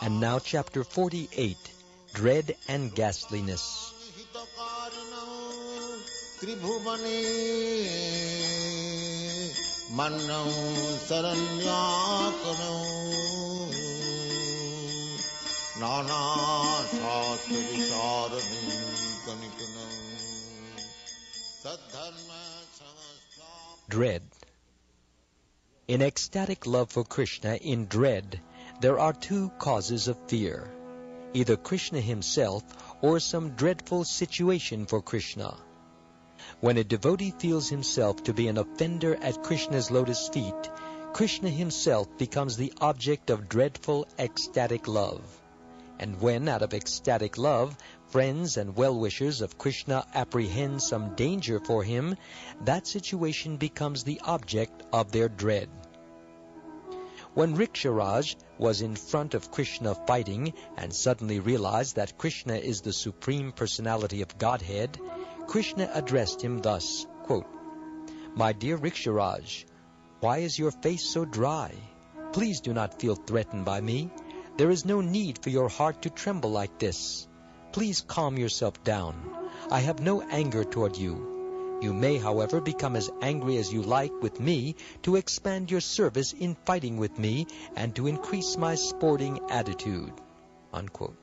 And now chapter 48, Dread and Ghastliness. Dread. In ecstatic love for Krishna, in dread, there are two causes of fear, either Krishna himself or some dreadful situation for Krishna. When a devotee feels himself to be an offender at Krishna's lotus feet, Krishna himself becomes the object of dreadful ecstatic love. And when, out of ecstatic love, friends and well-wishers of Krishna apprehend some danger for him, that situation becomes the object of their dread. When Riksharaj was in front of Krishna fighting and suddenly realized that Krishna is the Supreme Personality of Godhead, Krishna addressed him thus, quote, "My dear Riksharaj, why is your face so dry? Please do not feel threatened by me. There is no need for your heart to tremble like this. Please calm yourself down. I have no anger toward you. You may, however, become as angry as you like with me to expand your service in fighting with me and to increase my sporting attitude." Unquote.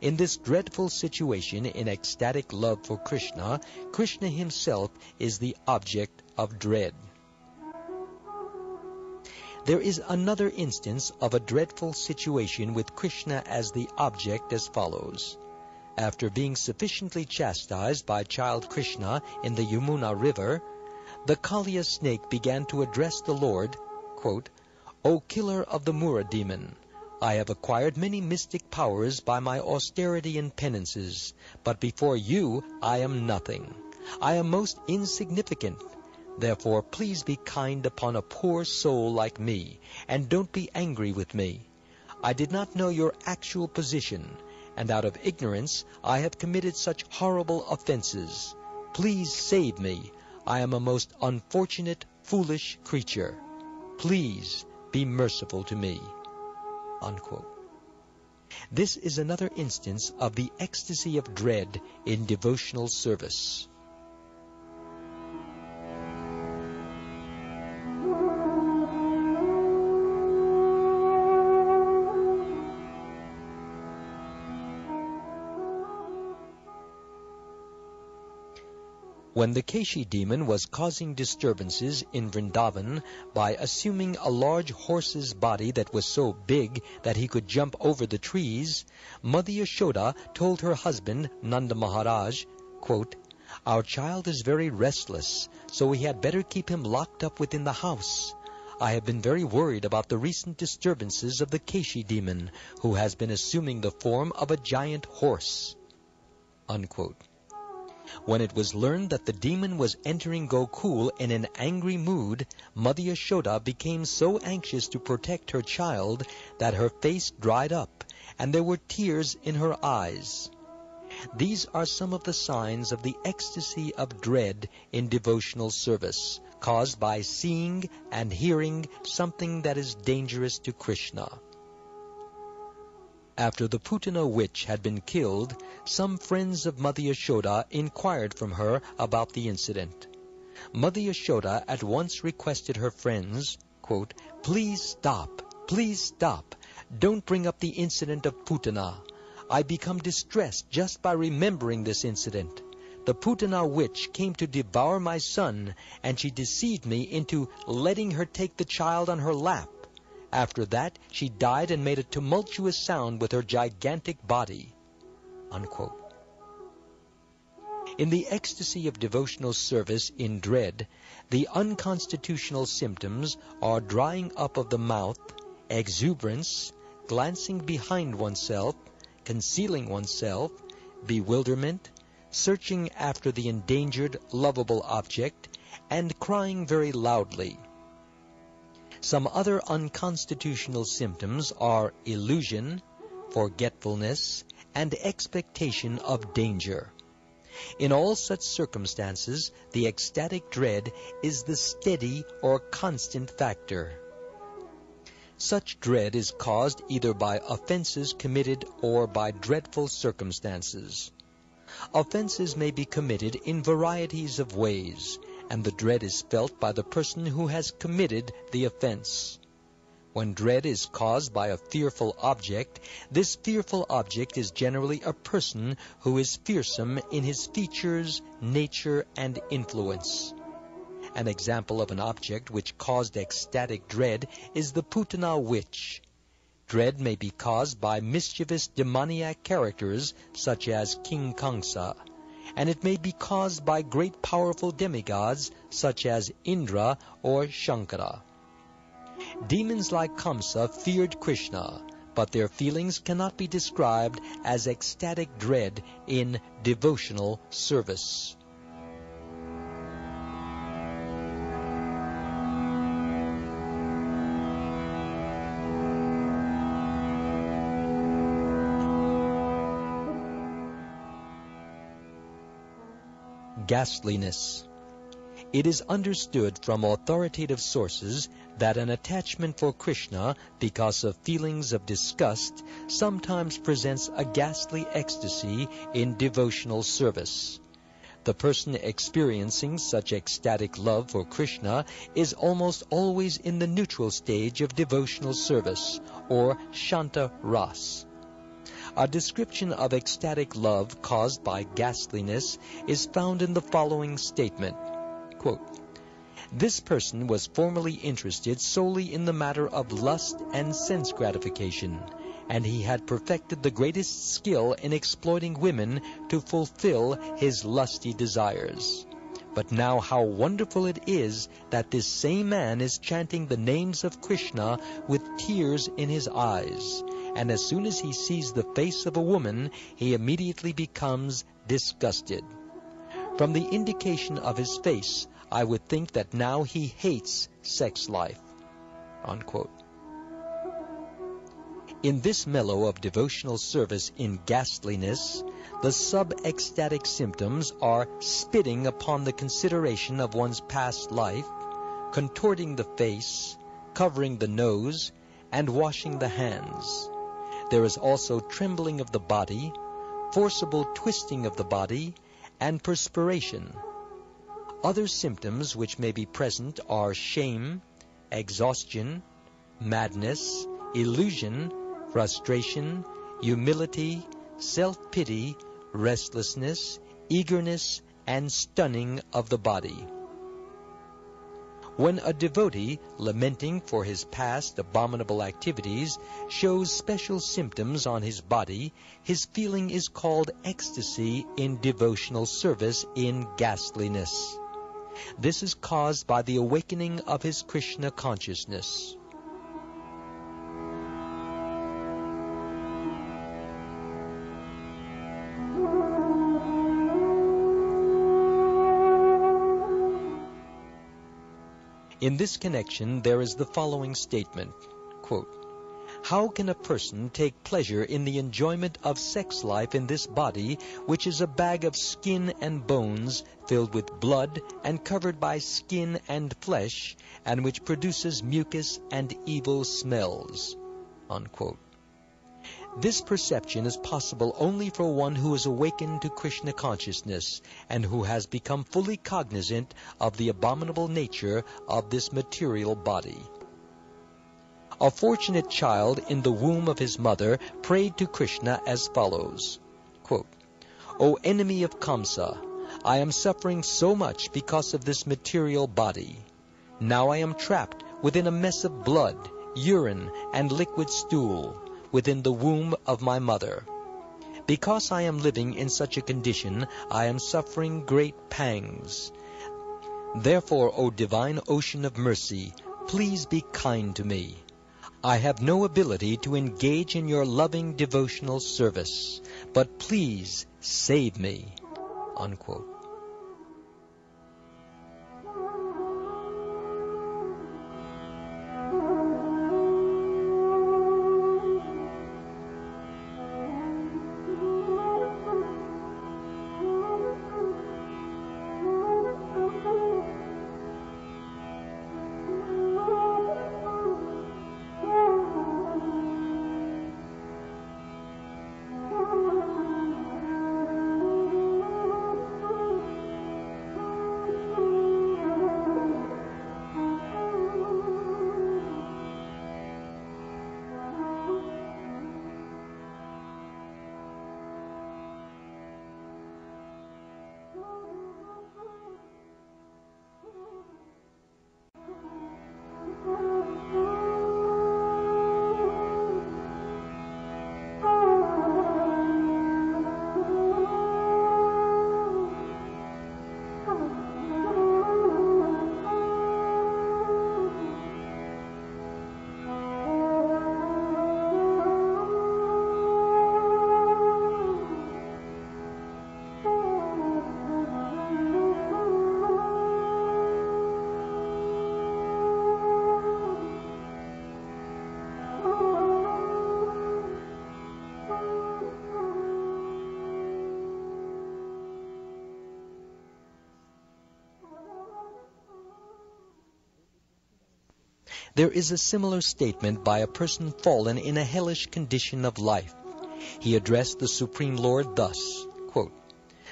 In this dreadful situation, in ecstatic love for Krishna, Krishna himself is the object of dread. There is another instance of a dreadful situation with Krishna as the object as follows. After being sufficiently chastised by child Krishna in the Yamuna river, the Kaliya snake began to address the Lord, quote, "O killer of the Mura demon, I have acquired many mystic powers by my austerity and penances, but before you I am nothing. I am most insignificant. Therefore please be kind upon a poor soul like me, and don't be angry with me. I did not know your actual position, and out of ignorance I have committed such horrible offenses. Please save me. I am a most unfortunate, foolish creature. Please be merciful to me." Unquote. This is another instance of the ecstasy of dread in devotional service. When the Keshi demon was causing disturbances in Vrindavan by assuming a large horse's body that was so big that he could jump over the trees, Mother Yashoda told her husband, Nanda Maharaj, quote, "Our child is very restless, so we had better keep him locked up within the house. I have been very worried about the recent disturbances of the Keshi demon, who has been assuming the form of a giant horse." Unquote. When it was learned that the demon was entering Gokul in an angry mood, Mother Yashoda became so anxious to protect her child that her face dried up, and there were tears in her eyes. These are some of the signs of the ecstasy of dread in devotional service, caused by seeing and hearing something that is dangerous to Krishna. After the Putana witch had been killed, some friends of Mother Yashoda inquired from her about the incident. Mother Yashoda at once requested her friends, quote, "Please stop, please stop. Don't bring up the incident of Putana. I become distressed just by remembering this incident. The Putana witch came to devour my son, and she deceived me into letting her take the child on her lap. After that, she died and made a tumultuous sound with her gigantic body." Unquote. In the ecstasy of devotional service in dread, the unconstitutional symptoms are drying up of the mouth, exuberance, glancing behind oneself, concealing oneself, bewilderment, searching after the endangered, lovable object, and crying very loudly. Some other unconstitutional symptoms are illusion, forgetfulness, and expectation of danger. In all such circumstances, the ecstatic dread is the steady or constant factor. Such dread is caused either by offenses committed or by dreadful circumstances. Offenses may be committed in varieties of ways, and the dread is felt by the person who has committed the offense. When dread is caused by a fearful object, this fearful object is generally a person who is fearsome in his features, nature, and influence. An example of an object which caused ecstatic dread is the Putana witch. Dread may be caused by mischievous demoniac characters such as King Kamsa, and it may be caused by great powerful demigods such as Indra or Shankara. Demons like Kamsa feared Krishna, but their feelings cannot be described as ecstatic dread in devotional service. Ghastliness. It is understood from authoritative sources that an attachment for Krishna because of feelings of disgust sometimes presents a ghastly ecstasy in devotional service. The person experiencing such ecstatic love for Krishna is almost always in the neutral stage of devotional service, or Shanta Ras. A description of ecstatic love caused by ghastliness is found in the following statement. Quote, "This person was formerly interested solely in the matter of lust and sense gratification, and he had perfected the greatest skill in exploiting women to fulfill his lusty desires. But now how wonderful it is that this same man is chanting the names of Krishna with tears in his eyes, and as soon as he sees the face of a woman, he immediately becomes disgusted. From the indication of his face, I would think that now he hates sex life." Unquote. In this mellow of devotional service in ghastliness, the sub-ecstatic symptoms are spitting upon the consideration of one's past life, contorting the face, covering the nose, and washing the hands. There is also trembling of the body, forcible twisting of the body, and perspiration. Other symptoms which may be present are shame, exhaustion, madness, illusion, frustration, humility, self-pity, restlessness, eagerness, and stunning of the body. When a devotee, lamenting for his past abominable activities, shows special symptoms on his body, his feeling is called ecstasy in devotional service in ghastliness. This is caused by the awakening of his Krishna consciousness. In this connection, there is the following statement, quote, "How can a person take pleasure in the enjoyment of sex life in this body, which is a bag of skin and bones, filled with blood and covered by skin and flesh, and which produces mucus and evil smells?" Unquote. This perception is possible only for one who is awakened to Krishna consciousness and who has become fully cognizant of the abominable nature of this material body. A fortunate child in the womb of his mother prayed to Krishna as follows, quote, "O enemy of Kamsa, I am suffering so much because of this material body. Now I am trapped within a mess of blood, urine, and liquid stool, within the womb of my mother. Because I am living in such a condition, I am suffering great pangs. Therefore, O divine ocean of mercy, please be kind to me. I have no ability to engage in your loving devotional service, but please save me." Unquote. There is a similar statement by a person fallen in a hellish condition of life. He addressed the Supreme Lord thus, quote,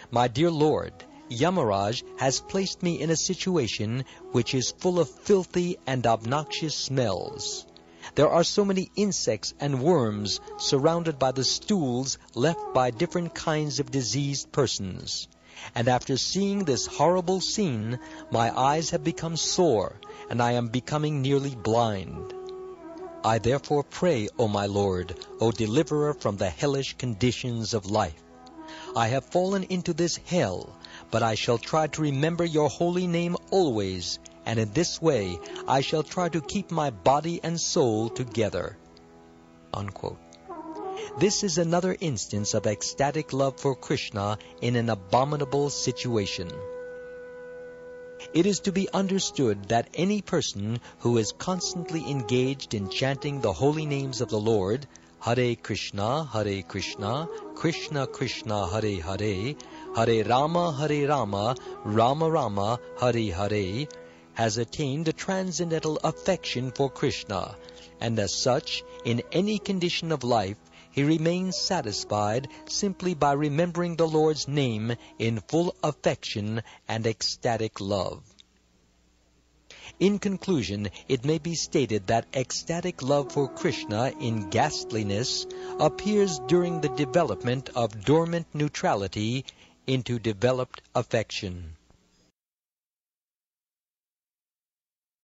"My dear Lord, Yamaraj has placed me in a situation which is full of filthy and obnoxious smells. There are so many insects and worms surrounded by the stools left by different kinds of diseased persons. And after seeing this horrible scene, my eyes have become sore, and I am becoming nearly blind. I therefore pray, O my Lord, O deliverer from the hellish conditions of life. I have fallen into this hell, but I shall try to remember your holy name always, and in this way I shall try to keep my body and soul together." Unquote. This is another instance of ecstatic love for Krishna in an abominable situation. It is to be understood that any person who is constantly engaged in chanting the holy names of the Lord, Hare Krishna, Krishna Krishna, Hare Hare, Hare Rama, Rama Rama, Hare Hare, has attained a transcendental affection for Krishna, and as such, in any condition of life, he remains satisfied simply by remembering the Lord's name in full affection and ecstatic love. In conclusion, it may be stated that ecstatic love for Krishna in Ghastliness appears during the development of dormant neutrality into developed affection.